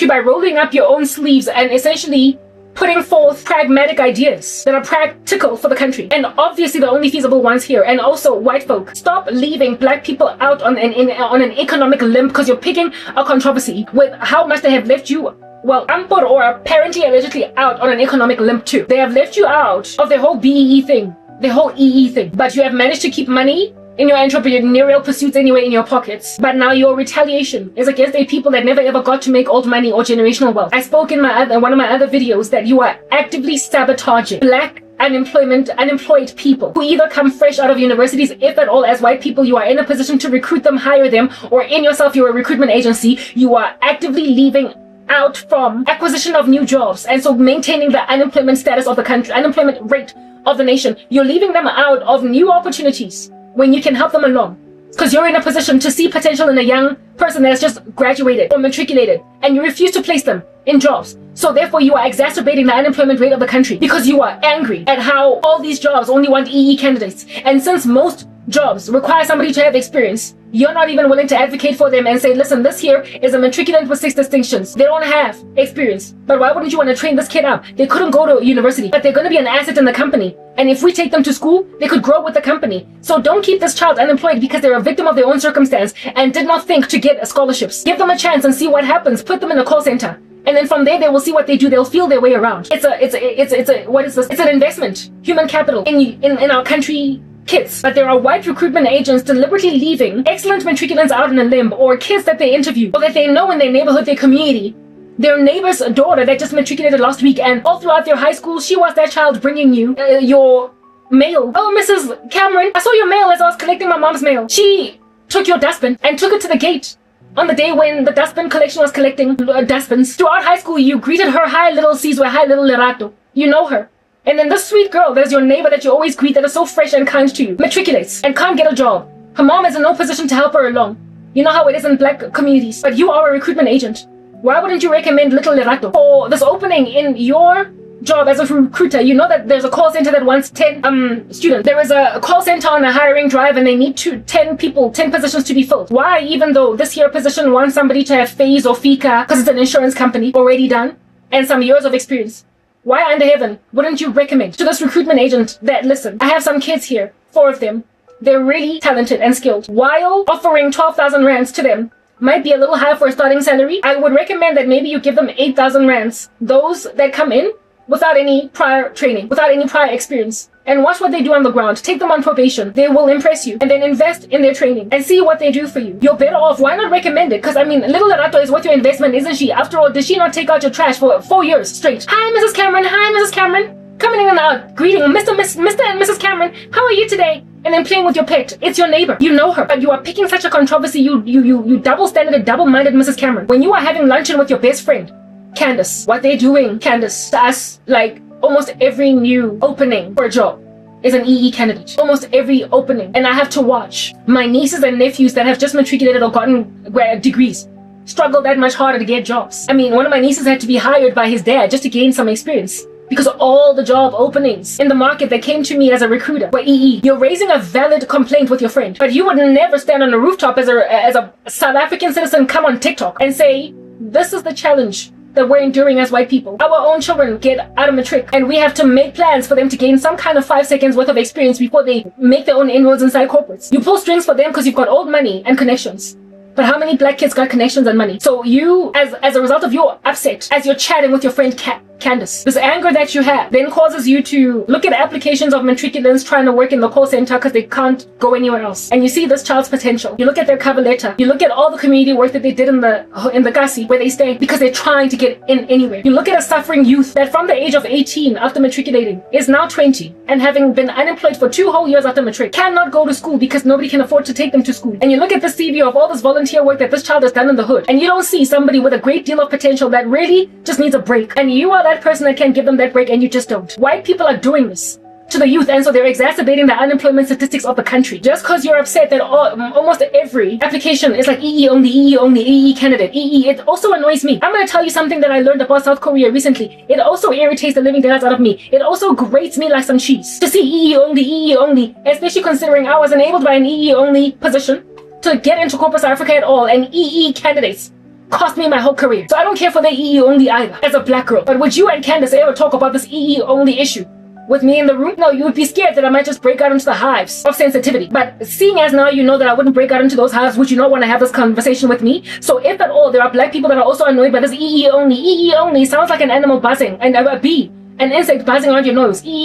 country by rolling up your own sleeves and essentially putting forth pragmatic ideas that are practical for the country, and obviously the only feasible ones here. And also, white folk, stop leaving black people out on an economic limb because you're picking a controversy with how much they have left you, well, ampor or apparently allegedly out on an economic limb too. They have left you out of the whole BEE thing, the whole EE thing, but you have managed to keep money in your entrepreneurial pursuits anyway in your pockets. But now your retaliation is against the people that never ever got to make old money or generational wealth. I spoke in one of my other videos that you are actively sabotaging black unemployed people who either come fresh out of universities, if at all. As white people, you are in a position to recruit them, hire them, or in yourself, you're a recruitment agency. You are actively leaving out from acquisition of new jobs, and so maintaining the unemployment status of the country, unemployment rate of the nation. You're leaving them out of new opportunities when you can help them along, because you're in a position to see potential in a young person that has just graduated or matriculated, and you refuse to place them in jobs. So therefore you are exacerbating the unemployment rate of the country because you are angry at how all these jobs only want EE candidates. And since most jobs require somebody to have experience, you're not even willing to advocate for them and say, listen, this here is a matriculant with 6 distinctions. They don't have experience, but why wouldn't you want to train this kid up? They couldn't go to university, but they're going to be an asset in the company. And if we take them to school, they could grow with the company. So don't keep this child unemployed because they're a victim of their own circumstance and did not think to get scholarships. Give them a chance and see what happens. Put them in a call center. And then from there, they will see what they do. They'll feel their way around. It's an investment, human capital in our country. Kids. But there are white recruitment agents deliberately leaving excellent matriculants out on a limb, or kids that they interview or that they know in their neighborhood, their community, their neighbor's daughter that just matriculated last week, and all throughout their high school, she was that child bringing you your mail. Oh, Mrs. Cameron, I saw your mail as I was collecting my mom's mail. She took your dustbin and took it to the gate on the day when the dustbin collection was collecting dustbins. Throughout high school, you greeted her, hi little Sizwe, hi little Lerato. You know her. And then this sweet girl, there's your neighbor that you always greet, that is so fresh and kind to you, matriculates and can't get a job. Her mom is in no position to help her along. You know how it is in black communities. But you are a recruitment agent. Why wouldn't you recommend little Lerato for this opening in your job as a recruiter? You know that there's a call center that wants 10 students. There is a call center on a hiring drive and they need 10 positions to be filled. Why, even though this here position wants somebody to have phase or FICA because it's an insurance company already done and some years of experience? Why under heaven wouldn't you recommend to this recruitment agent that, listen, I have some kids here, 4 of them, they're really talented and skilled. While offering 12,000 rands to them might be a little high for a starting salary, I would recommend that maybe you give them 8,000 rands, those that come in without any prior training, without any prior experience, and watch what they do on the ground. Take them on probation. They will impress you. And then invest in their training and see what they do for you. You're better off. Why not recommend it? Because, I mean, little Lerato is worth your investment, isn't she? After all, did she not take out your trash for 4 years straight? Hi, Mrs. Cameron. Hi, Mrs. Cameron. Coming in and out, greeting Mr. and Mrs. Cameron. How are you today? And then playing with your pet. It's your neighbor. You know her. But you are picking such a controversy. You double-standard, double-minded Mrs. Cameron. When you are having luncheon with your best friend, Candace, what they're doing, Candace, to us, like almost every new opening for a job is an EE candidate. Almost every opening. And I have to watch my nieces and nephews that have just matriculated or gotten degrees struggle that much harder to get jobs. I mean, one of my nieces had to be hired by his dad just to gain some experience because of all the job openings in the market that came to me as a recruiter were EE. You're raising a valid complaint with your friend, but you would never stand on a rooftop as a South African citizen, come on TikTok and say, this is the challenge that we're enduring as white people. Our own children get out of matric and we have to make plans for them to gain some kind of 5 seconds worth of experience before they make their own inroads inside corporates. You pull strings for them because you've got old money and connections. But how many black kids got connections and money? So you, as a result of your upset, as you're chatting with your friend Candace, this anger that you have then causes you to look at applications of matriculants trying to work in the call center because they can't go anywhere else. And you see this child's potential. You look at their cover letter. You look at all the community work that they did in the Kasi where they stay because they're trying to get in anywhere. You look at a suffering youth that from the age of 18 after matriculating is now 20 and having been unemployed for 2 whole years after matric cannot go to school because nobody can afford to take them to school. And you look at the CV of all this volunteer work that this child has done in the hood and you don't see somebody with a great deal of potential that really just needs a break. And you are that person that can give them that break and you just don't. White people are doing this to the youth and so they're exacerbating the unemployment statistics of the country. Just because you're upset that almost every application is like EE only, EE candidate, EE. It also annoys me. I'm going to tell you something that I learned about South Korea recently. It also irritates the living daylights out of me. It also grates me like some cheese to see EE only, especially considering I was enabled by an EE only position to get into corporate South Africa at all, and EE candidates cost me my whole career. So I don't care for the EE only either, as a black girl. But would you and Candace ever talk about this EE only issue with me in the room? No, you would be scared that I might just break out into the hives of sensitivity. But seeing as now you know that I wouldn't break out into those hives, would you not want to have this conversation with me? So if at all there are black people that are also annoyed by this EE only sounds like an animal buzzing, and a bee, an insect buzzing around your nose. EE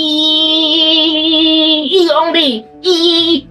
only.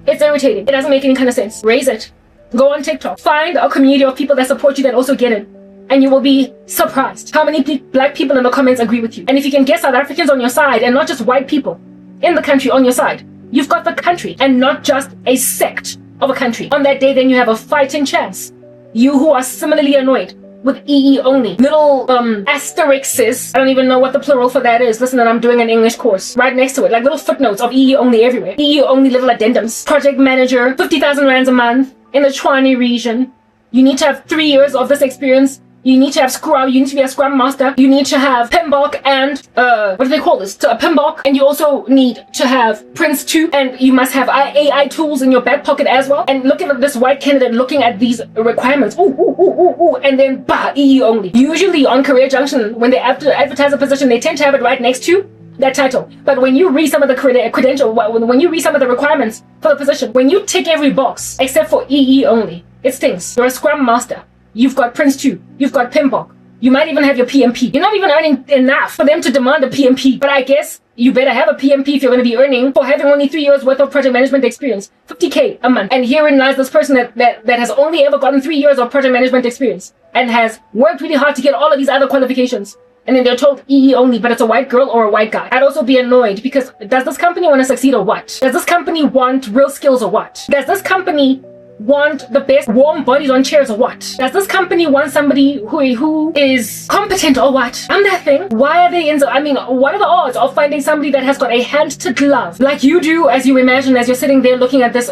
It's irritating. It doesn't make any kind of sense. Raise it. Go on TikTok. Find a community of people that support you that also get it. And you will be surprised how many black people in the comments agree with you. And if you can get South Africans on your side and not just white people in the country on your side, you've got the country and not just a sect of a country. On that day, then you have a fighting chance. You who are similarly annoyed with EE only. Little asterisks, I don't even know what the plural for that is. Listen, I'm doing an English course right next to it. Like little footnotes of EE only everywhere. EE only little addendums. Project manager, 50,000 rands a month in the Tshwane region. You need to have 3 years of this experience. You need to have Scrum, you need to be a Scrum Master. You need to have PMBOK and, what do they call this? A PMBOK. And you also need to have Prince 2. And you must have AI tools in your back pocket as well. And look at this white candidate looking at these requirements. Ooh. And then, EE only. Usually on Career Junction, when they advertise a position, they tend to have it right next to that title. But when you read some of the when you read some of the requirements for the position, when you tick every box except for EE only, it stings. You're a Scrum Master. You've got Prince 2. You've got PMBOK. You might even have your PMP. You're not even earning enough for them to demand a PMP. But I guess you better have a PMP if you're going to be earning for having only 3 years worth of project management experience. 50K a month. And herein lies this person that has only ever gotten 3 years of project management experience and has worked really hard to get all of these other qualifications. And then they're told EE only, but it's a white girl or a white guy. I'd also be annoyed because does this company want to succeed or what? Does this company want real skills or what? Does this company want the best warm bodies on chairs or what? Does this company want somebody who is competent or what? I'm that thing. Why are they in? I mean, what are the odds of finding somebody that has got a hand to glove like you do, as you imagine as you're sitting there looking at this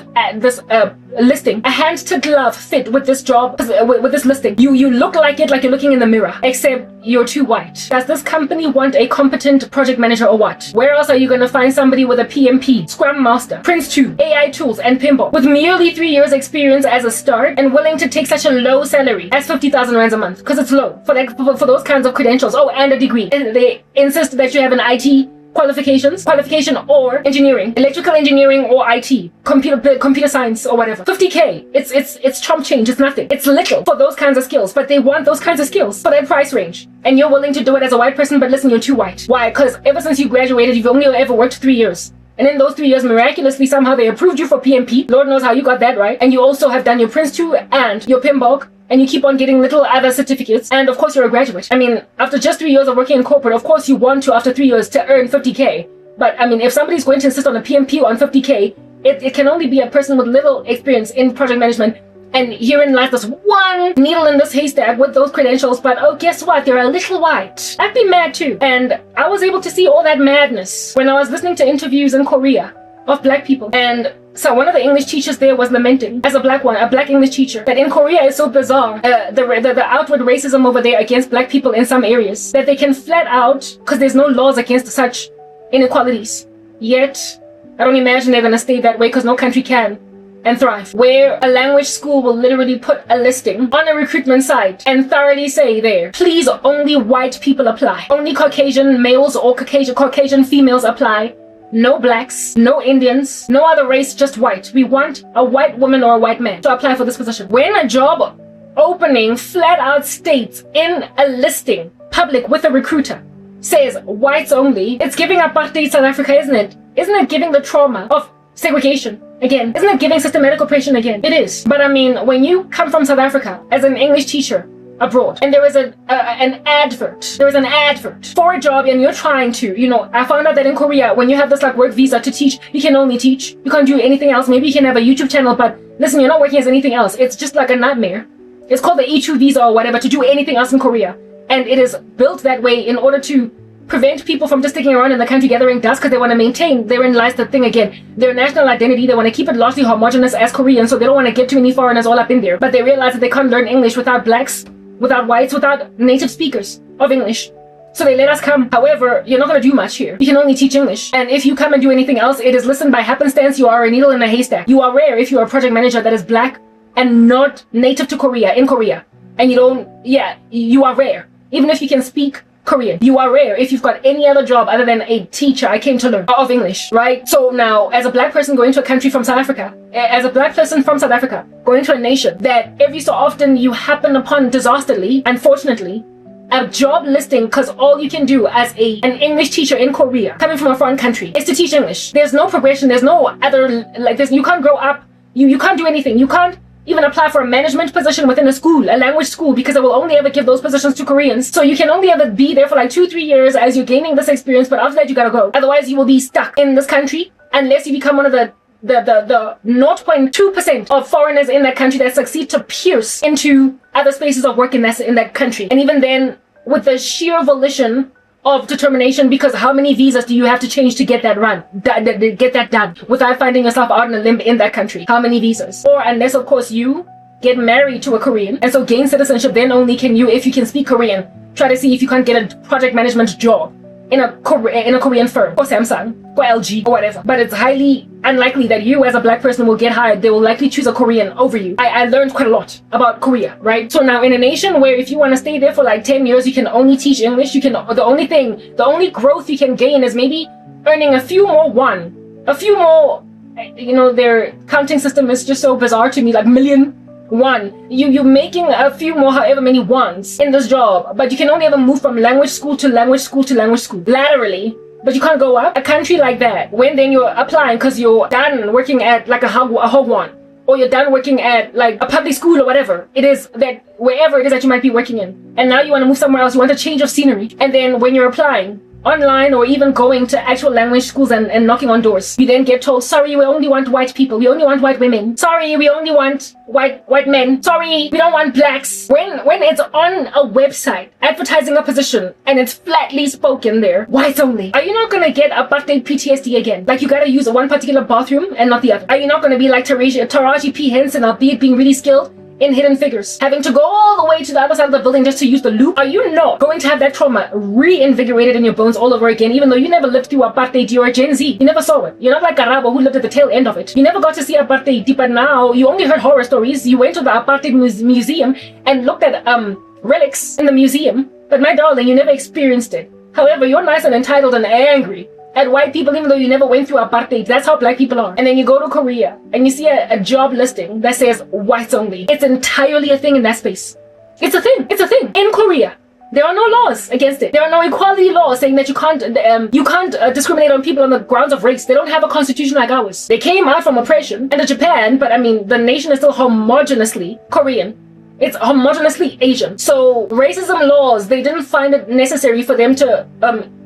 listing, a hand to glove fit with this job, with this listing? You look like it, like you're looking in the mirror, except you're too white. Does this company want a competent project manager or what? Where else are you going to find somebody with a PMP, Scrum Master, Prince 2, AI tools, and PMBOK with merely 3 years experience as a start and willing to take such a low salary as 50,000 rands a month? Because it's low for those kinds of credentials. Oh, and a degree. And they insist that you have an IT qualification or engineering, electrical engineering or IT, computer science or whatever. 50K. It's chump change. It's nothing. It's little for those kinds of skills, but they want those kinds of skills for their price range. And you're willing to do it as a white person, but listen, you're too white. Why? Because ever since you graduated, you've only ever worked 3 years. And in those 3 years, miraculously, somehow they approved you for PMP. Lord knows how you got that right. And you also have done your Prince 2 and your PMBOK. And you keep on getting little other certificates. And of course, you're a graduate. I mean, after just 3 years of working in corporate, of course you want to, after 3 years, to earn 50K. But I mean, if somebody's going to insist on a PMP on 50K, it can only be a person with little experience in project management. And herein lies this one needle in this haystack with those credentials. But oh, guess what? They're a little white. I'd be mad too. And I was able to see all that madness when I was listening to interviews in Korea of black people. And so one of the English teachers there was lamenting, as a black English teacher, that in Korea it's so bizarre, the outward racism over there against black people in some areas, that they can flat out, because there's no laws against such inequalities. Yet, I don't imagine they're going to stay that way, because no country can and thrive, where a language school will literally put a listing on a recruitment site and thoroughly say there, please only white people apply. Only Caucasian males or Caucasian females apply. No blacks, no Indians, no other race, just white. We want a white woman or a white man to apply for this position. When a job opening flat out states in a listing, public with a recruiter, says whites only, it's giving apartheid South Africa, isn't it? Isn't it giving the trauma of segregation again? Isn't it giving systematic oppression again? It is. But I mean, when you come from South Africa as an English teacher abroad, and there is an advert for a job, and you're trying to, I found out that in Korea, when you have this like work visa to teach, you can only teach. You can't do anything else. Maybe you can have a YouTube channel, but listen, you're not working as anything else. It's just like a nightmare. It's called the E2 visa or whatever, to do anything else in Korea. And it is built that way in order to prevent people from just sticking around in the country gathering dust, because they want to maintain, therein lies the thing again, their national identity. They want to keep it largely homogenous as Korean, so they don't want to get too many foreigners all up in there. But they realize that they can't learn English without blacks, without whites, without native speakers of English. So they let us come. However, you're not going to do much here. You can only teach English. And if you come and do anything else, it is listened by happenstance. You are a needle in a haystack. You are rare if you are a project manager that is black and not native to Korea, in Korea. and you don't, yeah, you are rare. Even if you can speak Korean, you are rare if you've got any other job other than a teacher, I came to learn, of English, right? So now, as a black person going to a country from South Africa, as a black person from South Africa, going to a nation that every so often you happen upon disastrously, unfortunately, a job listing, because all you can do as an English teacher in Korea, coming from a foreign country, is to teach English. There's no progression, there's no other, like this, you can't grow up, you can't do anything, you can't even apply for a management position within a school, a language school, because it will only ever give those positions to Koreans. So you can only ever be there for like 2-3 years as you're gaining this experience, but after that you gotta go. Otherwise you will be stuck in this country unless you become one of the 0.2% of foreigners in that country that succeed to pierce into other spaces of work in that country. And even then, with the sheer volition of determination, because how many visas do you have to change to get that get that done without finding yourself out on a limb in that country? How many visas? Or unless of course you get married to a Korean and so gain citizenship, then only can you, if you can speak Korean, try to see if you can't get a project management job in a Korean firm, or Samsung, or LG, or whatever. But it's highly unlikely that you as a black person will get hired. They will likely choose a Korean over you. I learned quite a lot about Korea, right? So now in a nation where if you want to stay there for like 10 years, you can only teach English, the only growth you can gain is maybe earning a few more, you know, their counting system is just so bizarre to me, like million. You're making a few more, however many ones in this job, but you can only ever move from language school to language school to language school laterally, but you can't go up. A country like that, when then you're applying because you're done working at like a hagwon, or you're done working at like a public school or whatever it is, that wherever it is that you might be working in, and now you want to move somewhere else, you want a change of scenery, and then when you're applying online or even going to actual language schools and knocking on doors, you then get told, sorry, we only want white people, we only want white women, sorry, we only want white men, sorry, we don't want blacks. When it's on a website advertising a position and it's flatly spoken there, whites only, are you not gonna get apartheid PTSD again? Like you gotta use one particular bathroom and not the other? Are you not gonna be like Taraji P. Henson, albeit being really skilled in Hidden Figures, having to go all the way to the other side of the building just to use the loop? Are you not going to have that trauma reinvigorated in your bones all over again, even though you never lived through apartheid? You're a Gen Z, you never saw it. You're not like Karabo who lived at the tail end of it. You never got to see apartheid, but now you only heard horror stories. You went to the apartheid museum and looked at relics in the museum, but my darling, you never experienced it. However, you're nice and entitled and angry at white people even though you never went through apartheid. That's how black people are. And then you go to Korea and you see a job listing that says whites only. It's entirely a thing in that space. It's a thing. It's a thing. In Korea, there are no laws against it. There are no equality laws saying that you can't discriminate on people on the grounds of race. They don't have a constitution like ours. They came out from oppression under Japan, but I mean, the nation is still homogeneously Korean. It's homogeneously Asian. So racism laws, they didn't find it necessary for them to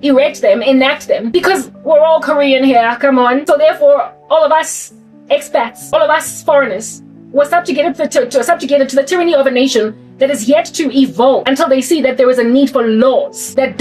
enact them, because we're all Korean here, come on. So therefore, all of us expats, all of us foreigners, were subjugated to the tyranny of a nation that is yet to evolve until they see that there is a need for laws that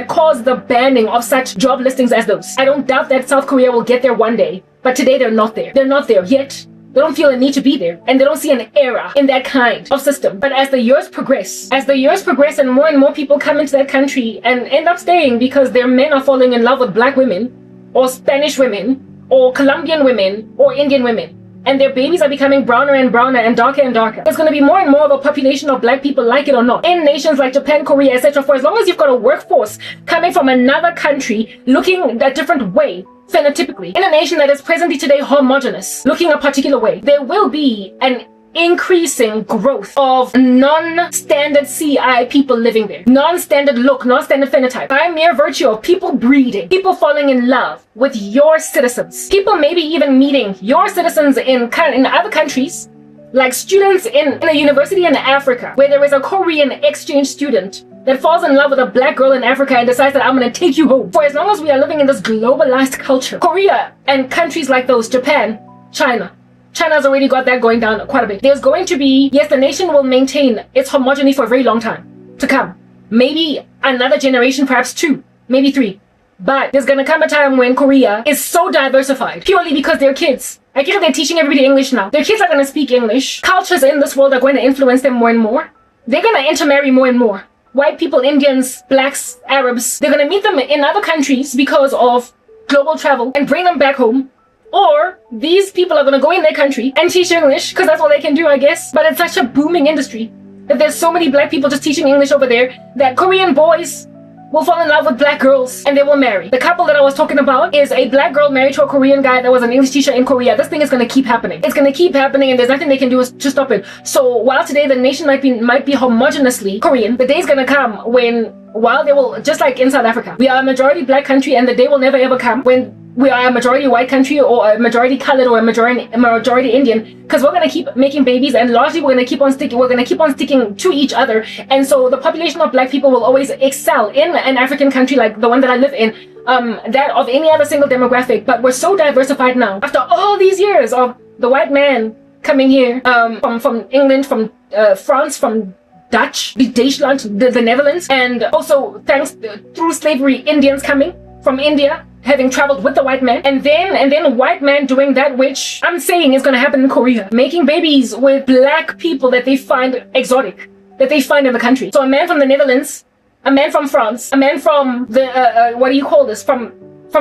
cause the banning of such job listings as those. I don't doubt that South Korea will get there one day, but today they're not there. They're not there yet. They don't feel a need to be there, and they don't see an era in that kind of system. But as the years progress and more people come into that country and end up staying because their men are falling in love with black women, or Spanish women, or Colombian women, or Indian women, and their babies are becoming browner and browner and darker, there's going to be more and more of a population of black people, like it or not, in nations like Japan, Korea, etc. For as long as you've got a workforce coming from another country looking a different way, phenotypically, in a nation that is presently today homogeneous, looking a particular way, there will be an increasing growth of non-standard CI people living there. Non-standard look, non-standard phenotype. By mere virtue of people breeding, people falling in love with your citizens. People maybe even meeting your citizens in other countries, like students in a university in Africa, where there is a Korean exchange student that falls in love with a black girl in Africa and decides that I'm going to take you home. For as long as we are living in this globalized culture, Korea and countries like those, Japan, China's already got that going down quite a bit. There's going to be, yes, the nation will maintain its homogeny for a very long time to come. Maybe another generation, perhaps 2, maybe 3. But there's going to come a time when Korea is so diversified, purely because their kids, I get that they're teaching everybody English now. Their kids are going to speak English. Cultures in this world are going to influence them more and more. They're going to intermarry more and more. White people, Indians, blacks, Arabs, they're going to meet them in other countries because of global travel and bring them back home. Or these people are going to go in their country and teach English because that's what they can do, I guess. But it's such a booming industry. that there's so many black people just teaching English over there that Korean boys will fall in love with black girls and they will marry. The couple that I was talking about is a black girl married to a Korean guy that was an English teacher in Korea. This thing is going to keep happening. It's going to keep happening, and there's nothing they can do to stop it. So while today the nation might be homogeneously Korean, the day is going to come when, while they will, just like in South Africa, we are a majority black country, and the day will never ever come when we are a majority white country or a majority colored or a majority Indian, because we're going to keep making babies, and largely we're going to keep on sticking to each other. And so the population of black people will always excel in an African country like the one that I live in, that of any other single demographic. But we're so diversified now after all these years of the white man coming here, from England, from France, from Dutch, Deutschland, the Netherlands, and also thanks through slavery, Indians coming from India, having traveled with the white man, and then white man doing that which I'm saying is going to happen in Korea, making babies with black people that they find exotic, that they find in the country. So a man from the Netherlands, a man from France, a man from the what do you call this, from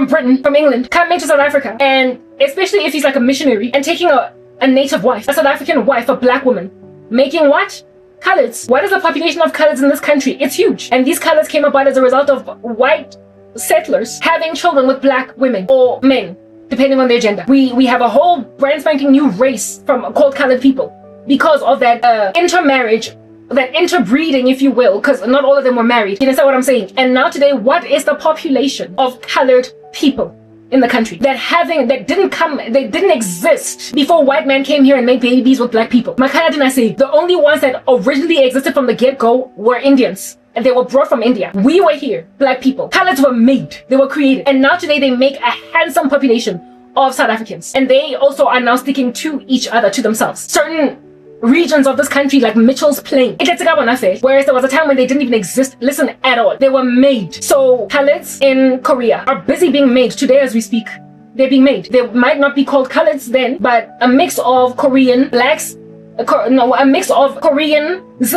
Britain, from England, coming to South Africa, and especially if he's like a missionary and taking a native wife, a South African wife, a black woman, making what? Coloreds. What is the population of coloreds in this country? It's huge. And these coloreds came about as a result of white settlers having children with black women or men, depending on their gender. We have a whole brand spanking new race called colored people because of that intermarriage, that interbreeding, if you will, because not all of them were married. You understand what I'm saying? And now today, what is the population of colored people in the country that didn't exist before white men came here and made babies with black people? Makaya didn't say the only ones that originally existed from the get-go were Indians. And they were brought from India. We were here, black people. Coloreds were made, they were created. And now today they make a handsome population of South Africans. And they also are now sticking to each other, to themselves. Certain regions of this country, like Mitchell's Plain, whereas there was a time when they didn't even exist, listen, at all. They were made. So coloreds in Korea are busy being made today as we speak. They're being made. They might not be called coloreds then, but a mix of Korean blacks, a mix of Koreans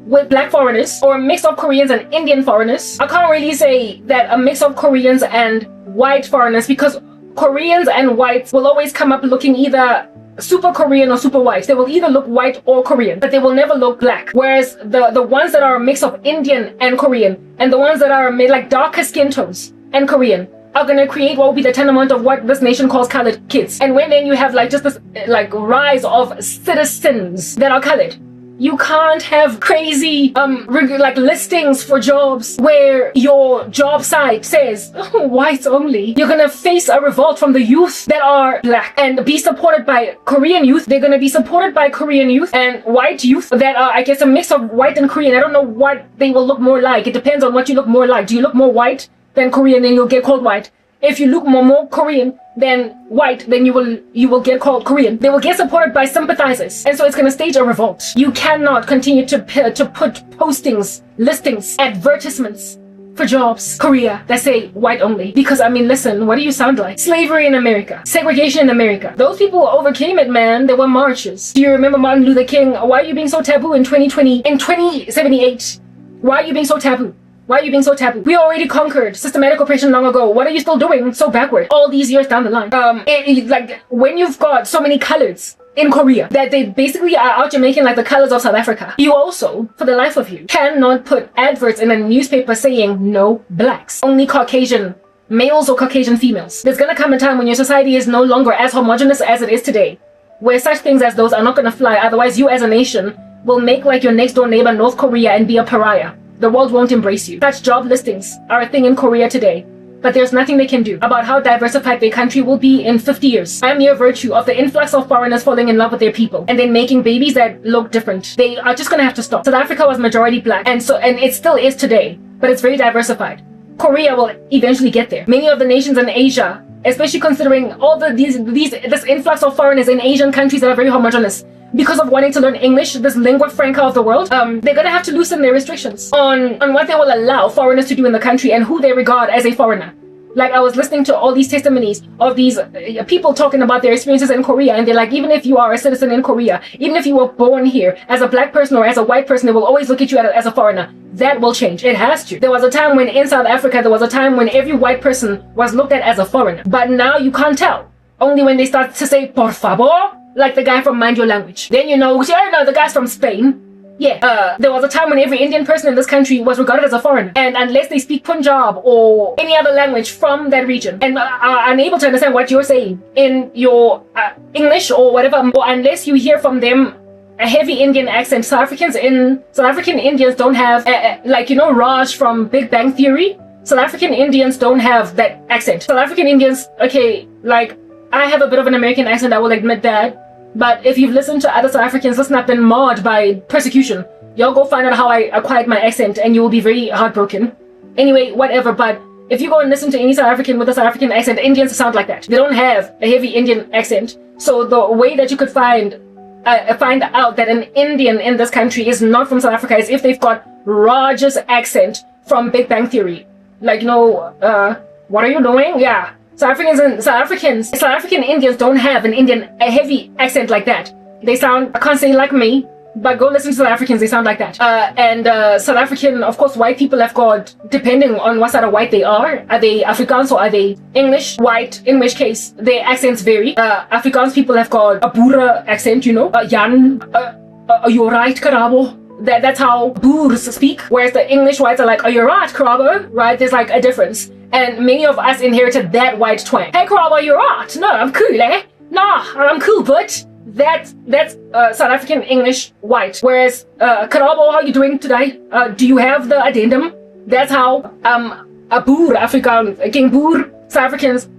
with black foreigners, or a mix of Koreans and Indian foreigners. I can't really say that a mix of Koreans and white foreigners, because Koreans and whites will always come up looking either super Korean or super white. They will either look white or Korean, but they will never look black. Whereas the ones that are a mix of Indian and Korean, and the ones that are made like darker skin tones and Korean, are gonna create what will be the tantamount of what this nation calls colored kids. And when then you have like just this like rise of citizens that are colored, you can't have crazy like listings for jobs where your job site says whites only. You're gonna face a revolt from the youth that are black and be supported by Korean youth. They're gonna be supported by Korean youth and white youth that are, I guess, a mix of white and Korean. I don't know what they will look more like. It depends on what you look more like. Do you look more white than Korean, then you'll get called white. If you look more Korean than white, then you will get called Korean. They will get supported by sympathizers, and so it's going to stage a revolt. You cannot continue to put postings, listings, advertisements for jobs, Korea, that say white only. Because I mean, listen, what do you sound like? Slavery in America, segregation in America. Those people overcame it, man. There were marches. Do you remember Martin Luther King? Why are you being so taboo in 2020? In 2078, why are you being so taboo? Why are you being so taboo? We already conquered systematic oppression long ago. What are you still doing so backward all these years down the line? Like when you've got so many colors in Korea that they basically are out here making like the colors of South Africa, you also, for the life of you, cannot put adverts in a newspaper saying no blacks, only Caucasian males or Caucasian females. There's gonna come a time when your society is no longer as homogenous as it is today, where such things as those are not gonna fly. Otherwise, you as a nation will make like your next door neighbor North Korea and be a pariah. The world won't embrace you. Such job listings are a thing in Korea today, but there's nothing they can do about how diversified their country will be in 50 years. I'm mere virtue of the influx of foreigners falling in love with their people and then making babies that look different. They are just gonna have to stop. South Africa was majority black, and it still is today, but it's very diversified. Korea will eventually get there. Many of the nations in Asia, especially considering all this influx of foreigners in Asian countries that are very homogeneous, because of wanting to learn English, this lingua franca of the world, they're gonna have to loosen their restrictions on what they will allow foreigners to do in the country and who they regard as a foreigner. Like, I was listening to all these testimonies of these people talking about their experiences in Korea, and they're like, even if you are a citizen in Korea, even if you were born here as a black person or as a white person, they will always look at you as a foreigner. That will change. It has to. There was a time when in South Africa, every white person was looked at as a foreigner. But now you can't tell. Only when they start to say, por favor, like the guy from Mind Your Language. Then you know, the guy's from Spain. There was a time when every Indian person in this country was regarded as a foreigner, and unless they speak Punjab or any other language from that region and are unable to understand what you're saying in your English or whatever, or unless you hear from them a heavy Indian accent. South African Indians don't have like, you know, Raj from Big Bang Theory. South African Indians don't have that accent. South African Indians, okay, like, I have a bit of an American accent, I will admit that. But if you've listened to other South Africans, listen, I've been marred by persecution. Y'all go find out how I acquired my accent and you will be very heartbroken. Anyway, whatever, but if you go and listen to any South African with a South African accent, Indians sound like that. They don't have a heavy Indian accent. So the way that you could find out that an Indian in this country is not from South Africa is if they've got Raj's accent from Big Bang Theory. Like, you know, what are you doing? Yeah. South African Indians don't have a heavy accent like that. They sound, I can't say like me, but go listen to South Africans, they sound like that. South African, of course, white people have got, depending on what side of white they are they Afrikaans or are they English white, in which case their accents vary. Afrikaans people have got a Boer accent, you know, Jan, you're right, Karabo. That's how Boers speak, whereas the English whites are like, are you right, Karabo? Right? There's like a difference. And many of us inherited that white twang. Hey, Karabo, you're right. No, I'm cool, eh? Nah, I'm cool, but that's South African English white. Whereas, Karabo, how you doing today? Do you have the addendum? That's how, a Boer, Afrikaans, King Boer, South Africans,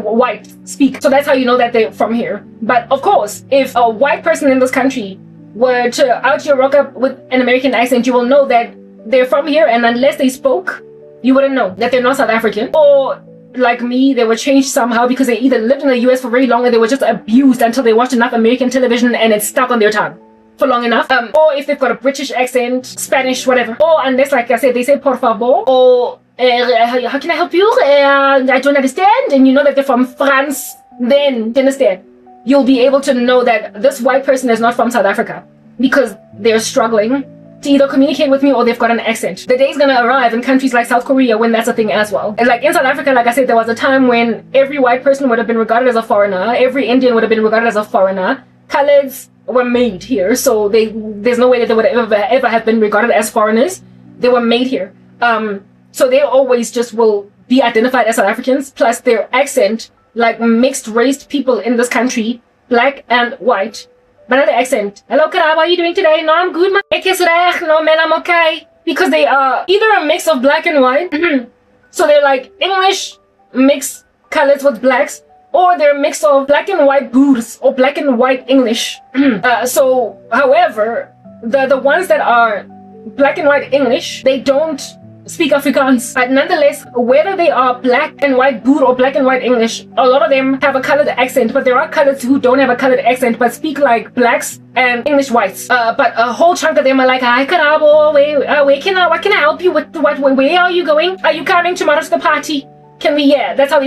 white speak. So that's how you know that they're from here. But of course, if a white person in this country were to out here rock up with an American accent, you will know that they're from here, and unless they spoke, you wouldn't know that they're not South African. Or like me, they were changed somehow because they either lived in the US for very long and they were just abused until they watched enough American television and it stuck on their tongue for long enough. Or if they've got a British accent, Spanish, whatever. Or unless, like I said, they say por favor, or how can I help you? I don't understand. And you know that they're from France, then you understand. You'll be able to know that this white person is not from South Africa because they're struggling to either communicate with me or they've got an accent. The day's gonna arrive in countries like South Korea when that's a thing as well. And like in South Africa, like I said, there was a time when every white person would have been regarded as a foreigner, every Indian would have been regarded as a foreigner. Coloreds were made here, so there's no way that they would ever have been regarded as foreigners. They were made here. So they always just will be identified as South Africans, plus their accent, like mixed race people in this country, black and white. But the accent. Hello, Karab, how are you doing today? No, I'm good, man. No, man, I'm okay. Because they are either a mix of black and white. So they're like English mixed colors with blacks, or they're a mix of black and white Boers or black and white English. So, however, the ones that are black and white English, they don't speak Afrikaans. But nonetheless, whether they are black and white Boer or black and white English, a lot of them have a colored accent, but there are coloreds who don't have a colored accent but speak like blacks and English whites. But a whole chunk of them are like, hi Karabo, what can I help you with? Where are you going? Are you coming tomorrow to the party? Can we? Yeah, that's how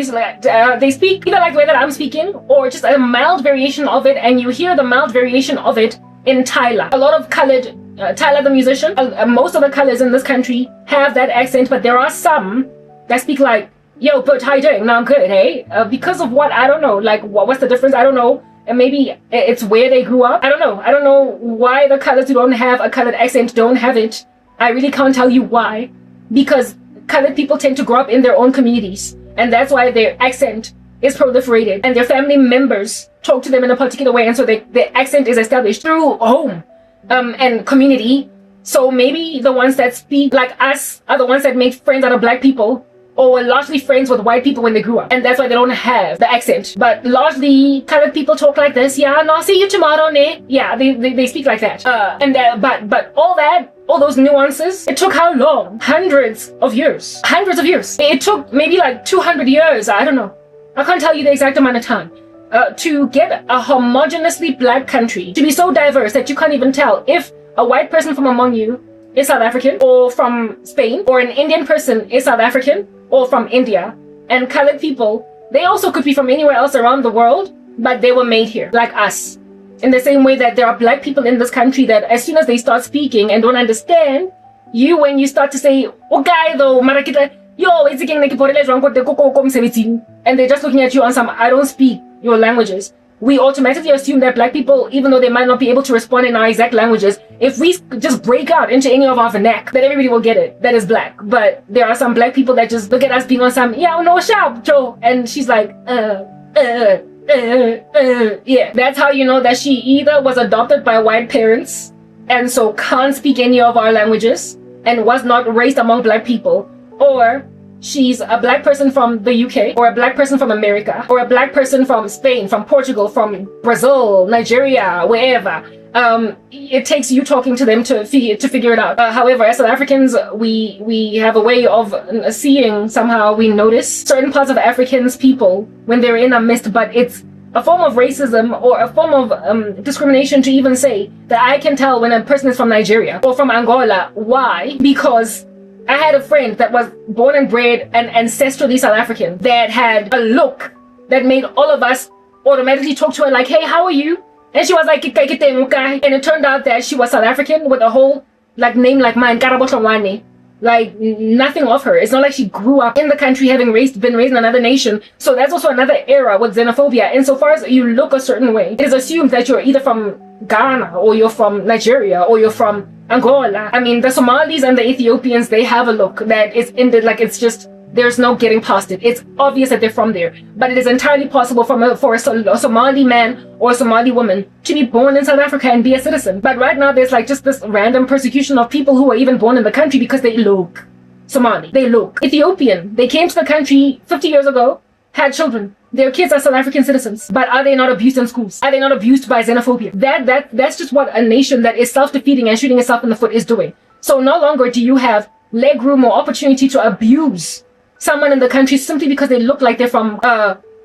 they speak, either like the way that I'm speaking or just a mild variation of it, and you hear the mild variation of it in Tyler. A lot of colored Tyler the musician, most of the colors in this country have that accent, but there are some that speak like, yo, but how you doing? No, I'm good, hey? Because of what? I don't know. Like, what's the difference? I don't know. And maybe it's where they grew up. I don't know. I don't know why the colors who don't have a colored accent don't have it. I really can't tell you why. Because colored people tend to grow up in their own communities. And that's why their accent is proliferated. And their family members talk to them in a particular way. And so their accent is established through home. And community. So maybe the ones that speak like us are the ones that made friends out of black people or were largely friends with white people when they grew up, and that's why they don't have the accent. But largely colored people talk like this. Yeah, no, see you tomorrow, ne? Yeah, they speak like that. But all those nuances, it took how long? Hundreds of years. It took maybe like 200 years. I don't know. I can't tell you the exact amount of time. To get a homogeneously black country to be so diverse that you can't even tell if a white person from among you is South African or from Spain, or an Indian person is South African or from India. And colored people, they also could be from anywhere else around the world, but they were made here, like us. In the same way that there are black people in this country that as soon as they start speaking and don't understand you, when you start to say, okay, though, marakita, yo, it's again like and they're just looking at you on some, I don't speak your languages. we automatically assume that black people, even though they might not be able to respond in our exact languages, if we just break out into any of our vernac, then everybody will get it. That is black. But there are some black people that just look at us being on some, yeah, no sharp, Joe. And she's like, yeah. That's how you know that she either was adopted by white parents and so can't speak any of our languages and was not raised among black people, or she's a black person from the UK, or a black person from America, or a black person from Spain, from Portugal, from Brazil, Nigeria, wherever. It takes you talking to them to figure it out. However, as South Africans, we have a way of seeing, somehow we notice certain parts of Africans people when they're in our midst, but it's a form of racism or a form of discrimination to even say that I can tell when a person is from Nigeria or from Angola. Why? Because I had a friend that was born and bred and ancestrally South African that had a look that made all of us automatically talk to her like, hey, how are you? And she was like, and it turned out that she was South African with a whole like name like mine, like nothing of her. It's not like she grew up in the country having been raised in another nation. So that's also another era with xenophobia. Insofar as you look a certain way, it is assumed that you're either from Ghana or you're from Nigeria or you're from Angola. I mean, the Somalis and the Ethiopians, they have a look that is in the, like, it's just, there's no getting past it. It's obvious that they're from there. But it is entirely possible for a Somali man or a Somali woman to be born in South Africa and be a citizen. But right now there's like just this random persecution of people who are even born in the country because they look Somali. They look Ethiopian. They came to the country 50 years ago, had children. Their kids are South African citizens. But are they not abused in schools? Are they not abused by xenophobia? That's just what a nation that is self-defeating and shooting itself in the foot is doing. So no longer do you have leg room or opportunity to abuse someone in the country simply because they look like they're from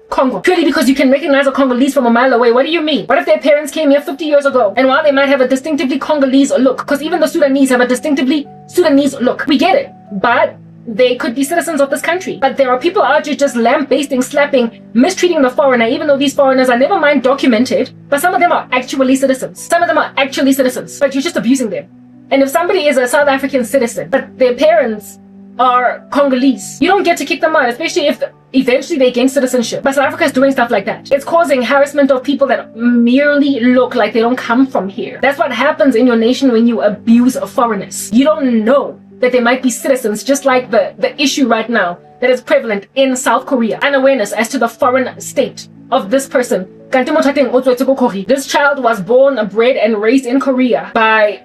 Congo. Purely because you can recognize a Congolese from a mile away. What do you mean? What if their parents came here 50 years ago? And while they might have a distinctively Congolese look, because even the Sudanese have a distinctively Sudanese look. We get it. But they could be citizens of this country. But there are people out here just lambasting, slapping, mistreating the foreigner, even though these foreigners are never mind documented, but some of them are actually citizens. Some of them are actually citizens, but you're just abusing them. And if somebody is a South African citizen, but their parents are Congolese, you don't get to kick them out, especially if eventually they gain citizenship. But South Africa is doing stuff like that. It's causing harassment of people that merely look like they don't come from here. That's what happens in your nation when you abuse foreigners. You don't know that they might be citizens, just like the issue right now that is prevalent in South Korea. Unawareness as to the foreign state of this person. This child was born, bred, and raised in Korea by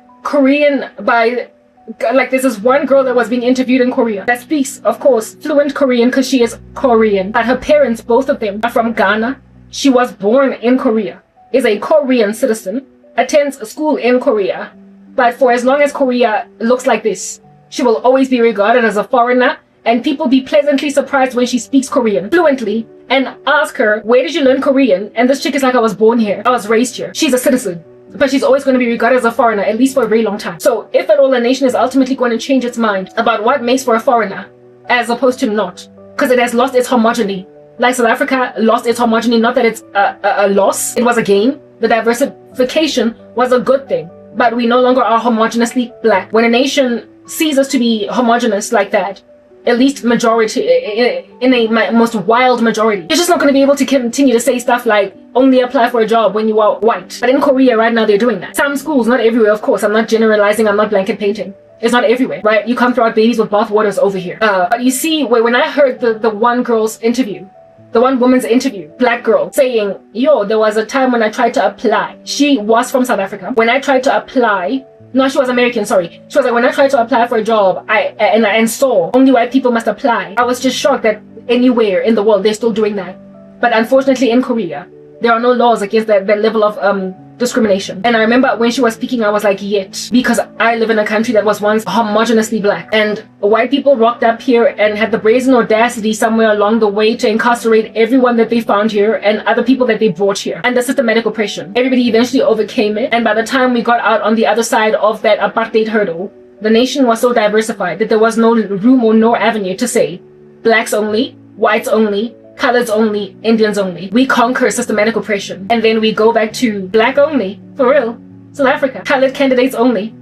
like there's this one girl that was being interviewed in Korea that speaks, of course, fluent Korean because she is Korean. But her parents, both of them, are from Ghana. She was born in Korea, is a Korean citizen, attends school in Korea. But for as long as Korea looks like this, she will always be regarded as a foreigner, and people be pleasantly surprised when she speaks Korean fluently and ask her, where did you learn Korean? And this chick is like, I was born here. I was raised here. She's a citizen. But she's always going to be regarded as a foreigner, at least for a very long time. So if at all a nation is ultimately going to change its mind about what makes for a foreigner, as opposed to not, because it has lost its homogeny. Like South Africa lost its homogeny, not that it's a loss, it was a gain. The diversification was a good thing, but we no longer are homogeneously black. When a nation ceases to be homogeneous like that, at least majority, in a most wild majority, you're just not going to be able to continue to say stuff like only apply for a job when you are white. But in Korea right now, they're doing that. Some schools, not everywhere, of course. I'm not generalizing. I'm not blanket painting. It's not everywhere, right? You can't throw out babies with bathwaters over here. But you see, when I heard the one girl's interview, the one woman's interview, black girl, saying, yo, there was a time when I tried to apply. She was from South Africa. When I tried to apply, no, she was American, sorry. She was like, when I tried to apply for a job, I saw only white people must apply. I was just shocked that anywhere in the world, they're still doing that. But unfortunately, in Korea, there are no laws against that level of discrimination. And I remember when she was speaking, I was like, yet, because I live in a country that was once homogeneously black. And white people rocked up here and had the brazen audacity somewhere along the way to incarcerate everyone that they found here and other people that they brought here. And the systematic oppression. Everybody eventually overcame it. And by the time we got out on the other side of that apartheid hurdle, the nation was so diversified that there was no room or no avenue to say blacks only, whites only, coloreds only, Indians only. We conquer systematic oppression. And then we go back to black only, for real, South Africa. Colored candidates only,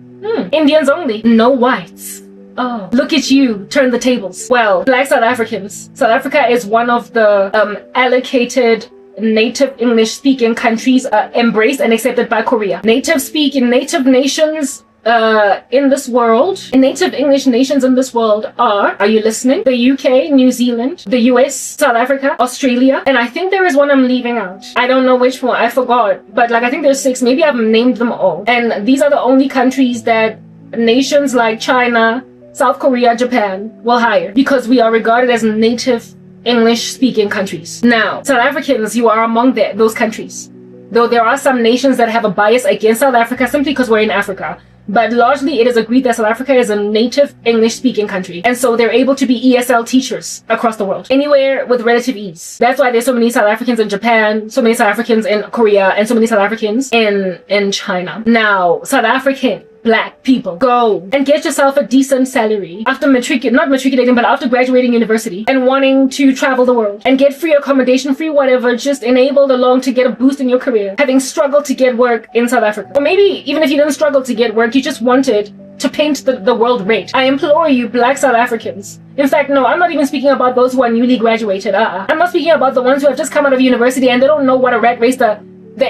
Indians only, no whites. Oh, look at you, turn the tables. Well, black South Africans. South Africa is one of the allocated native English speaking countries embraced and accepted by Korea. Native nations in this world, native English nations in this world are you listening? The UK, New Zealand, the US, South Africa, Australia, and I think there is one I'm leaving out. I don't know which one, I forgot, but like I think there's 6, maybe I've named them all. And these are the only countries that nations like China, South Korea, Japan will hire because we are regarded as native English speaking countries. Now, South Africans, you are among those countries. Though there are some nations that have a bias against South Africa simply because we're in Africa. But largely it is agreed that South Africa is a native English speaking country. And so they're able to be ESL teachers across the world, anywhere with relative ease. That's why there's so many South Africans in Japan, so many South Africans in Korea, and so many South Africans in China. Now, South African Black people, go and get yourself a decent salary after not matriculating, but after graduating university and wanting to travel the world and get free accommodation, free whatever, just enabled along to get a boost in your career, having struggled to get work in South Africa. Or maybe even if you didn't struggle to get work, you just wanted to paint the world red. I implore you, Black South Africans. In fact, no, I'm not even speaking about those who are newly graduated. I'm not speaking about the ones who have just come out of university and they don't know what a rat race the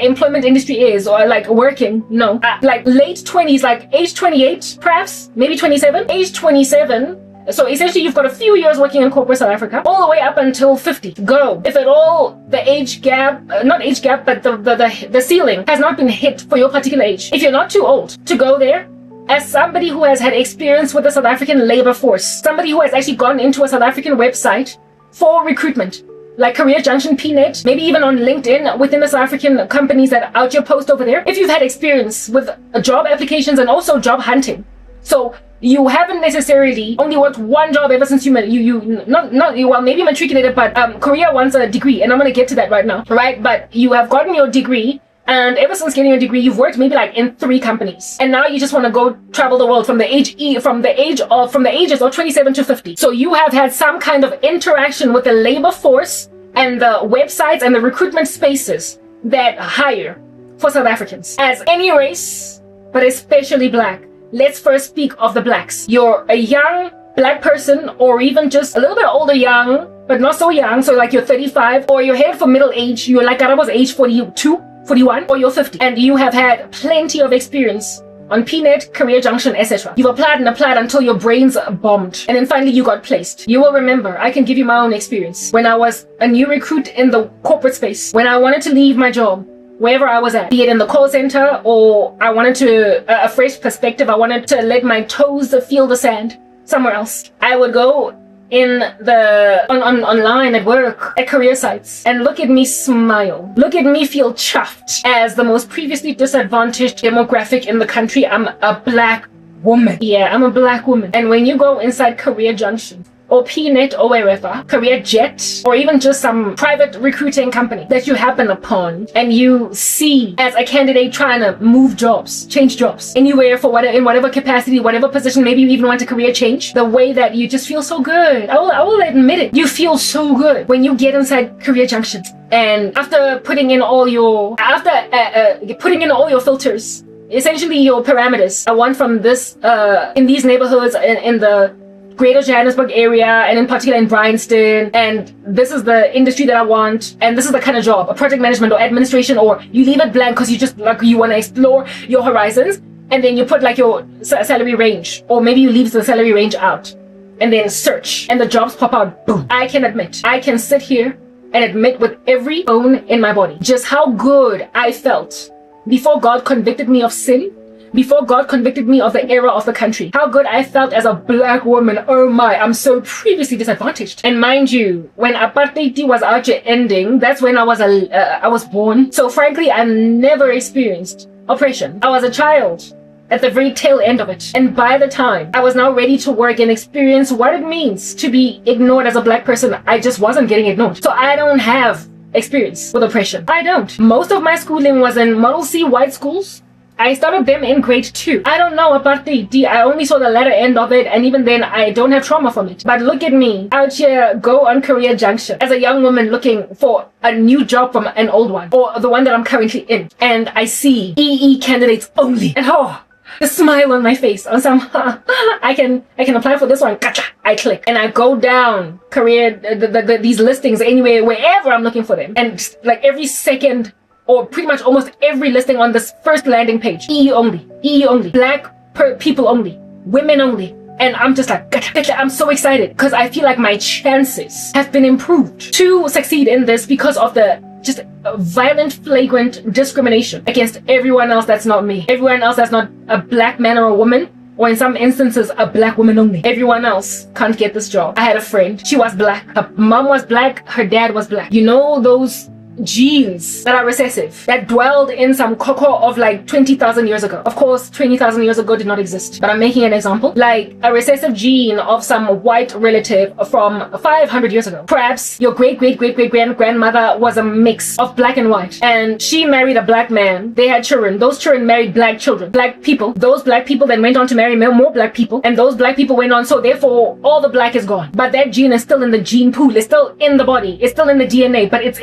employment industry is, or like working. No, like late 20s, like age 28 perhaps, maybe 27, age 27. So essentially you've got a few years working in corporate South Africa all the way up until 50. Go. If at all the age gap, not age gap, but the ceiling has not been hit for your particular age, if you're not too old to go there, as somebody who has had experience with the South African labor force, somebody who has actually gone into a South African website for recruitment, like Career Junction, PNet, maybe even on LinkedIn within the South African companies that out your post over there. If you've had experience with job applications and also job hunting, so you haven't necessarily only worked one job ever since well, maybe matriculated, but Korea wants a degree, and I'm going to get to that right now, right? But you have gotten your degree, and ever since getting your degree, you've worked maybe like in 3 companies, and now you just want to go travel the world from the ages of 27 to 50. So you have had some kind of interaction with the labor force and the websites and the recruitment spaces that hire for South Africans, as any race, but especially Black. Let's first speak of the Blacks. You're a young Black person, or even just a little bit older young, but not so young, so like you're 35, or you're headed for middle age, you're like Arabo's age 42, 41, or you're 50, and you have had plenty of experience on PNet, Career Junction, etc. You've applied and applied until your brains bombed, and then finally you got placed. You will remember, I can give you my own experience. When I was a new recruit in the corporate space, when I wanted to leave my job, wherever I was at, be it in the call center, or I wanted a fresh perspective, I wanted to let my toes feel the sand somewhere else, I would go online at work, at career sites, and look at me smile. Look at me feel chuffed. As the most previously disadvantaged demographic in the country, I'm a Black woman. Yeah, I'm a Black woman. And when you go inside Career Junction, or PNet, or wherever, Career Jet, or even just some private recruiting company that you happen upon, and you see as a candidate trying to move jobs, change jobs, anywhere in whatever capacity, whatever position, maybe you even want a career change, the way that you just feel so good. I will admit it. You feel so good when you get inside Career Junction. And after putting in all your filters, essentially your parameters, I want from this, in these neighborhoods, in the Greater Johannesburg area, and in particular in Bryanston, and this is the industry that I want, and this is the kind of job, a project management or administration, or you leave it blank because you just like you want to explore your horizons, and then you put like your salary range, or maybe you leave the salary range out, and then search, and the jobs pop out. Boom. I can sit here and admit with every bone in my body just how good I felt before God convicted me of sin, before God convicted me of the error of the country. How good I felt as a Black woman. Oh my, I'm so previously disadvantaged. And mind you, when apartheid was out here ending, that's when I was born. So frankly, I never experienced oppression. I was a child at the very tail end of it. And by the time I was now ready to work and experience what it means to be ignored as a Black person, I just wasn't getting ignored. So I don't have experience with oppression. I don't. Most of my schooling was in Model C white schools. I started them in grade 2. I don't know about I only saw the latter end of it, and even then I don't have trauma from it. But look at me out here, go on Career Junction as a young woman looking for a new job from an old one, or the one that I'm currently in, and I see EE candidates only, and the smile on my face on some I can apply for this one. Gotcha. I click and I go down career these listings anywhere, wherever I'm looking for them, and like every second or pretty much almost every listing on this first landing page, EE only, black people only, women only. And I'm just like, gotcha. I'm so excited because I feel like my chances have been improved to succeed in this because of the just violent, flagrant discrimination against everyone else that's not me. Everyone else that's not a black man or a woman, or in some instances, a black woman only. Everyone else can't get this job. I had a friend. She was black. Her mom was black. Her dad was black. You know those genes that are recessive that dwelled in some cocoa of like 20,000 years ago. Of course, 20,000 years ago did not exist, but I'm making an example. Like a recessive gene of some white relative from 500 years ago. Perhaps your great-great-great-great-grandmother was a mix of black and white, and she married a black man. They had children. Those children married black children, black people. Those black people then went on to marry more black people, and those black people went on. So therefore, all the black is gone. But that gene is still in the gene pool. It's still in the body. It's still in the DNA, but it's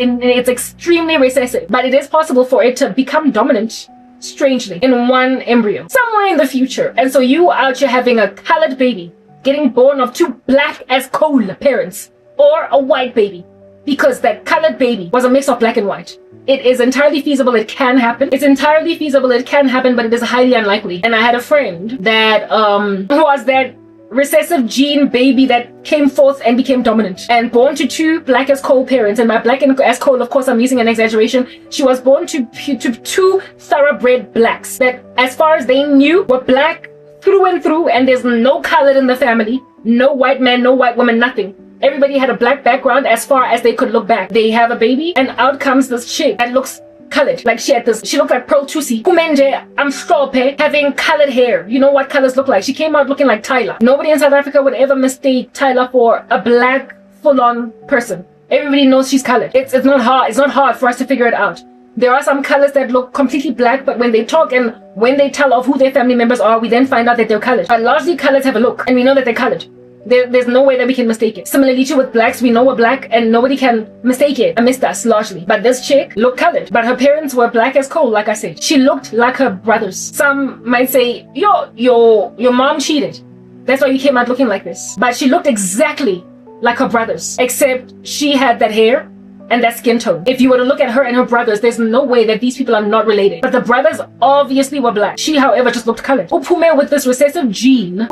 extremely recessive. But it is possible for it to become dominant, strangely, in one embryo somewhere in the future. And so you out here having a colored baby getting born of two black as coal parents, or a white baby because that colored baby was a mix of black and white. It is entirely feasible. It can happen. It's entirely feasible. It can happen, but it is highly unlikely. And I had a friend that was that recessive gene baby that came forth and became dominant and born to two black as coal parents. And by black as coal, of course, I'm using an exaggeration. She was born to two thoroughbred blacks that, as far as they knew, were black through and through, and there's no color in the family, no white man, no white woman, nothing. Everybody had a black background as far as they could look back. They have a baby, and out comes this chick that looks colored. Like she looked like Pearl Tusi. Kumenje, I'm straw having colored hair. You know what colors look like. She came out looking like Tyler. Nobody in South Africa would ever mistake Tyler for a black full-on person. Everybody knows she's colored. It's not hard. It's not hard for us to figure it out. There are some colors that look completely black, but when they talk and when they tell of who their family members are, we then find out that they're colored. But largely colors have a look, and we know that they're colored. There's no way that we can mistake it. Similarly too with blacks, we know we're black and nobody can mistake it amidst us largely. But this chick looked colored, but her parents were black as coal, like I said. She looked like her brothers. Some might say, your mom cheated. That's why you came out looking like this. But she looked exactly like her brothers, except she had that hair and that skin tone. If you were to look at her and her brothers, there's no way that these people are not related. But the brothers obviously were black. She, however, just looked colored. Upume with this recessive gene,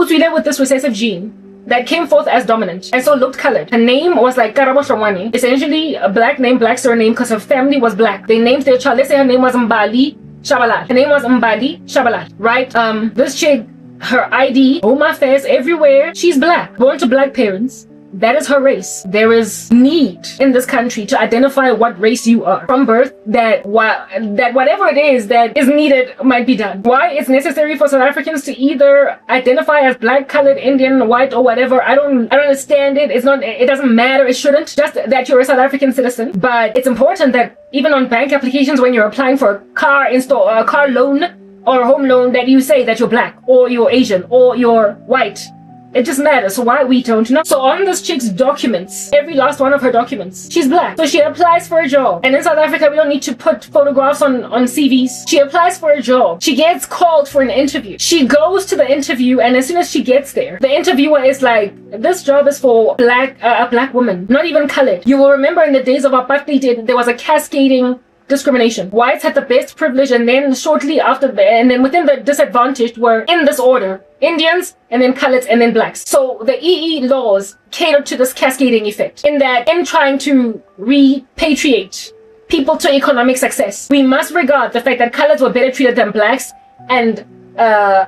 that came forth as dominant and so looked colored. Her name was like Karabo Shongwane, essentially a black name, black surname, because her family was black. They named their child, let's say her name was Mbali Shabalala. Her name was Mbali Shabalala, right? This chick, her ID, home affairs, everywhere, she's black, born to black parents. That is her race. There is need in this country to identify what race you are from birth, that whatever it is that is needed might be done. Why it's necessary for South Africans to either identify as black, colored, Indian, white, or whatever, I don't understand it. It doesn't matter. It shouldn't. Just that you're a South African citizen. But it's important that even on bank applications, when you're applying for a car loan or a home loan, that you say that you're black or you're Asian or you're white. It just matters. So why we don't know? So on this chick's documents, every last one of her documents, she's black. So she applies for a job. And in South Africa, we don't need to put photographs on CVs. She applies for a job. She gets called for an interview. She goes to the interview, and as soon as she gets there, the interviewer is like, this job is for a black woman, not even colored. You will remember in the days of apartheid, there was a cascading discrimination. Whites had the best privilege, and then shortly after and then within the disadvantaged were in this order: Indians, and then coloreds, and then blacks. So the EE laws catered to this cascading effect, in that in trying to repatriate people to economic success, we must regard the fact that coloreds were better treated than blacks, and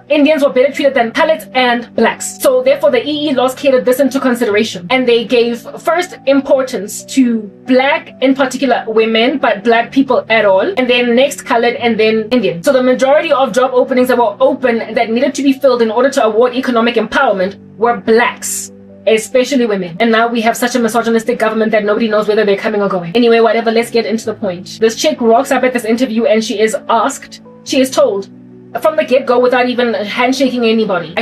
Indians were better treated than coloreds and blacks. So therefore the EE laws catered this into consideration, and they gave first importance to black, in particular women, but black people at all, and then next colored, and then Indian. So the majority of job openings that were open that needed to be filled in order to award economic empowerment were blacks, especially women. And now we have such a misogynistic government that nobody knows whether they're coming or going. Anyway, whatever, let's get into the point. This chick rocks up at this interview, and she is told from the get-go, without even handshaking anybody,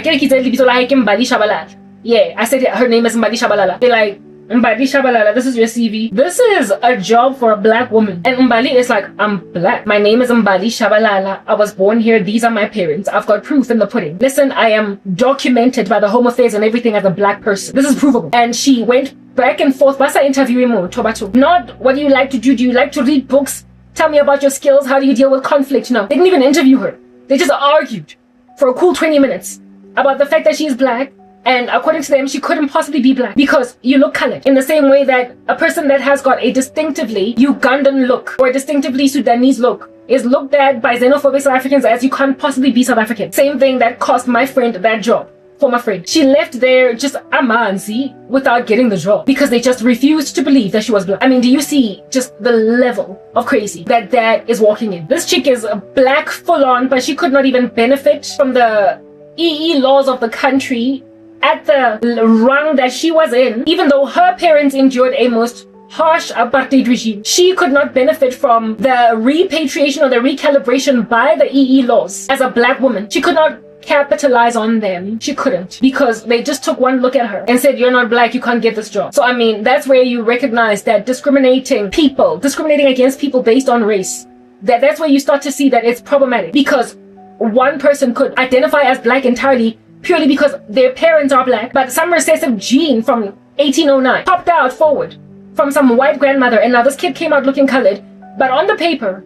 yeah, I said her name is Mbali Shabalala. They're like, Mbali Shabalala, this is your CV. This is a job for a black woman. And Mbali is like, I'm black. My name is Mbali Shabalala. I was born here. These are my parents. I've got proof in the pudding. Listen, I am documented by the Home Affairs and everything as a black person. This is provable. And she went back and forth. Basa interviewing mo, Tobato. Not what do you like to do? Do you like to read books? Tell me about your skills. How do you deal with conflict? No, they didn't even interview her. They just argued for a cool 20 minutes about the fact that she's black. And according to them, she couldn't possibly be black because you look colored. In the same way that a person that has got a distinctively Ugandan look or a distinctively Sudanese look is looked at by xenophobic South Africans as you can't possibly be South African. Same thing that cost my friend that job. For my friend, she left there just amanzi without getting the job because they just refused to believe that she was black. I mean, do you see just the level of crazy that is walking in? This chick is black full on, but she could not even benefit from the EE laws of the country at the rung that she was in, even though her parents endured a most harsh apartheid regime. She could not benefit from the repatriation or the recalibration by the EE laws as a black woman. She could not capitalize on them. She couldn't because they just took one look at her and said, you're not black, you can't get this job. So I mean, that's where you recognize that discriminating against people based on race, that's where you start to see that it's problematic because one person could identify as black entirely purely because their parents are black, but some recessive gene from 1809 popped out forward from some white grandmother, and now this kid came out looking colored. But on paper,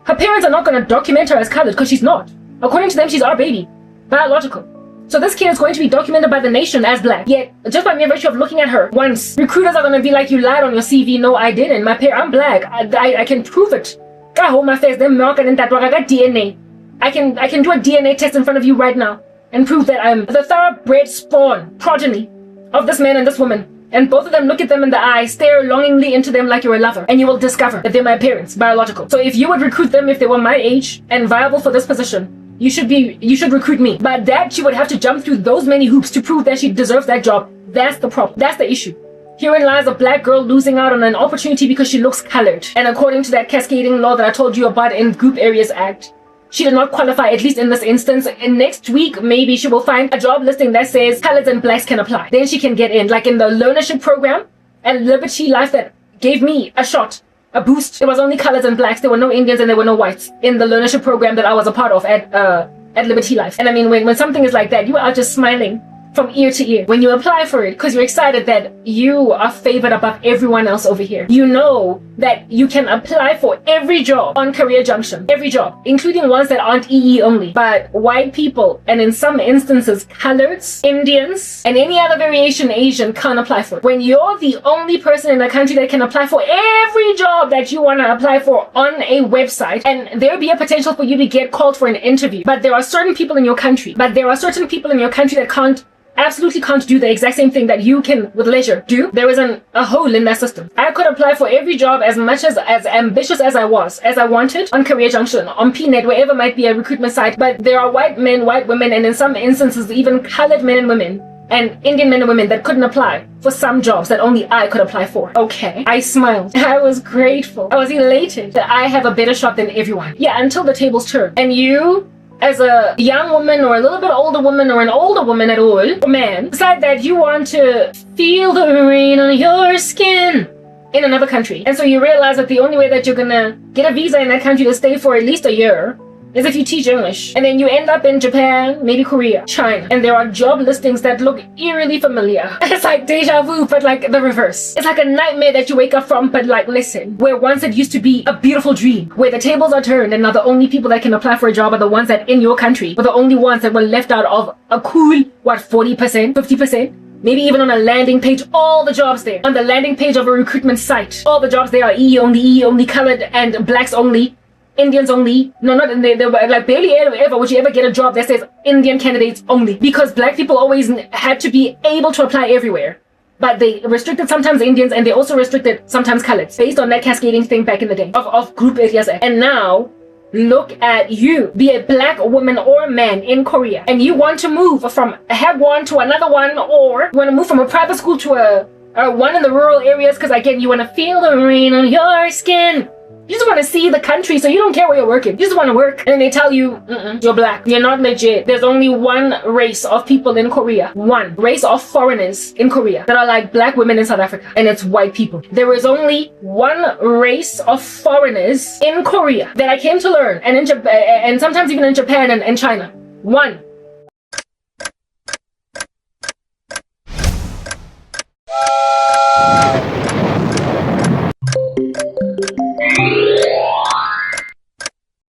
her parents are not going to document her as colored because she's not. According to them, she's our baby, biological. So this kid is going to be documented by the nation as black. Yet, just by mere virtue of looking at her, once recruiters are going to be like, you lied on your CV. No, I didn't. I'm black. I can prove it. My face, DNA. I can do a DNA test in front of you right now and prove that I'm the thoroughbred spawn, progeny of this man and this woman. And both of them look at them in the eye, stare longingly into them like you're a lover, and you will discover that they're my parents, biological. So if you would recruit them if they were my age and viable for this position, you should recruit me. But that she would have to jump through those many hoops to prove that she deserves that job. That's the problem. That's the issue. Herein lies a black girl losing out on an opportunity because she looks colored. And according to that cascading law that I told you about in Group Areas Act, she did not qualify, at least in this instance. And next week, maybe she will find a job listing that says coloreds and blacks can apply. Then she can get in, like in the learnership program at Liberty Life that gave me a shot, a boost. It was only coloreds and blacks. There were no Indians and there were no whites in the learnership program that I was a part of at Liberty Life. And I mean, when something is like that, you are just smiling from ear to ear when you apply for it because you're excited that you are favored above everyone else over here. You know that you can apply for every job on Career Junction, every job, including ones that aren't EE only. But white people, and in some instances, coloreds, Indians, and any other variation Asian can't apply for it. When you're the only person in the country that can apply for every job that you want to apply for on a website, and there'll be a potential for you to get called for an interview. But there are certain people in your country that absolutely can't do the exact same thing that you can with leisure do. There is a hole in that system. I could apply for every job as much as ambitious as I wanted on Career Junction, on PNet, wherever might be a recruitment site. But there are white men, white women, and in some instances even colored men and women and Indian men and women that couldn't apply for some jobs that only I could apply for. Okay. I smiled. I was grateful. I was elated that I have a better shot than everyone. Yeah, until the tables turn. And you, as a young woman or a little bit older woman or an older woman at all, or man, decide that you want to feel the rain on your skin in another country. And so you realize that the only way that you're gonna get a visa in that country to stay for at least a year is if you teach English. And then you end up in Japan, maybe Korea, China. And there are job listings that look eerily familiar. It's like deja vu, but like the reverse. It's like a nightmare that you wake up from, but like, listen, where once it used to be a beautiful dream, where the tables are turned and now the only people that can apply for a job are the ones that in your country were the only ones that were left out of a cool, 40%, 50%? Maybe even on a landing page, all the jobs there. On the landing page of a recruitment site, all the jobs there are EE only, colored and blacks only. Indians only. No, not they like barely ever would you ever get a job that says Indian candidates only, because black people always had to be able to apply everywhere. But they restricted sometimes Indians and they also restricted sometimes coloreds based on that cascading thing back in the day of Group Areas Act. And now look at you, be a black woman or man in Korea, and you want to move from one to another one, or you want to move from a private school to a one in the rural areas because again you want to feel the rain on your skin. You just want to see the country, so you don't care where you're working. You just want to work. And they tell you, you're black. You're not legit. There's only one race of people in Korea. One race of foreigners in Korea that are like black women in South Africa. And it's white people. There is only one race of foreigners in Korea that I came to learn. And in Japan, and sometimes even in Japan and China. One.